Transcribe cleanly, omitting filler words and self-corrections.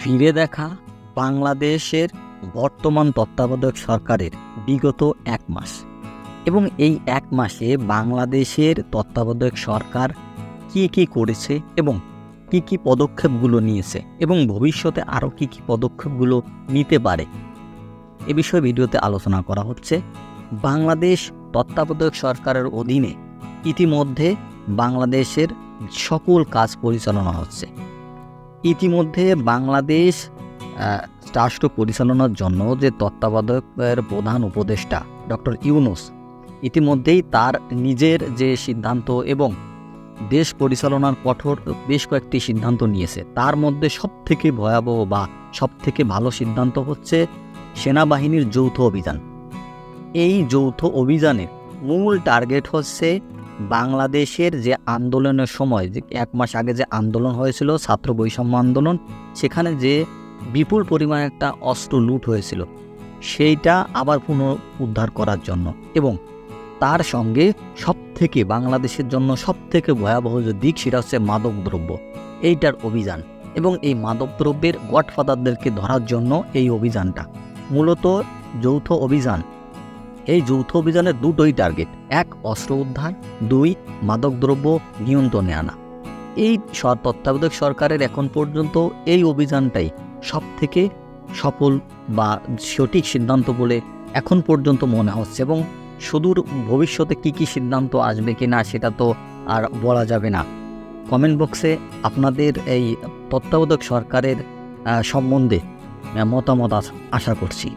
ফিরে দেখা বাংলাদেশের বর্তমান তত্ত্বাবধায়ক সরকারের বিগত ১ মাস এবং এই ১ মাসে বাংলাদেশের তত্ত্বাবধায়ক সরকার কী করেছে এবং কী পদক্ষেপগুলো নিয়েছে এবং ভবিষ্যতে আরও কী পদক্ষেপগুলো নিতে পারে এ বিষয়ে ভিডিওতে আলোচনা করা হচ্ছে। বাংলাদেশ তত্ত্বাবধায়ক সরকারের অধীনে ইতিমধ্যে বাংলাদেশের সকল কাজ পরিচালনা হচ্ছে। ইতিমধ্যে বাংলাদেশ রাষ্ট্র পরিচালনার জন্য যে তত্ত্বাবধায়কের প্রধান উপদেষ্টা ডক্টর ইউনূস ইতিমধ্যেই তার নিজের যে সিদ্ধান্ত এবং দেশ পরিচালনার কঠোর বেশ কয়েকটি সিদ্ধান্ত নিয়েছে। তার মধ্যে সবথেকে ভয়াবহ বা সবথেকে ভালো সিদ্ধান্ত হচ্ছে সেনাবাহিনীর যৌথ অভিযান। এই যৌথ অভিযানের মূল টার্গেট হচ্ছে বাংলাদেশের যে আন্দোলনের সময় যে ১ মাস আগে যে আন্দোলন হয়েছিল ছাত্র বৈষম্য আন্দোলন, সেখানে যে বিপুল পরিমাণ একটা অস্ত্র লুট হয়েছিল সেইটা আবার পুনরুদ্ধার করার জন্য এবং তার সঙ্গে সবথেকে বাংলাদেশের জন্য সবথেকে ভয়াবহ যে দিক সেটা হচ্ছে মাদকদ্রব্য, এইটার অভিযান এবং এই মাদকদ্রব্যের গডফাদারদেরকে ধরার জন্য এই অভিযানটা মূলত যৌথ অভিযান। এই যৌথ অভিযানের দুটোই টার্গেট, ১ অস্ত্র উদ্ধার, ২ মাদকদ্রব্য নিয়ন্ত্রণে আনা। এই তত্ত্বাবধায়ক সরকারের এখন পর্যন্ত এই অভিযানটাই সবথেকে সফল বা সঠিক সিদ্ধান্ত বলে এখন পর্যন্ত মনে হচ্ছে এবং সুদূর ভবিষ্যতে কী সিদ্ধান্ত আসবে কি না সেটা তো আর বলা যাবে না। কমেন্ট বক্সে আপনাদের এই তত্ত্বাবধায়ক সরকারের সম্বন্ধে মতামত আশা করছি।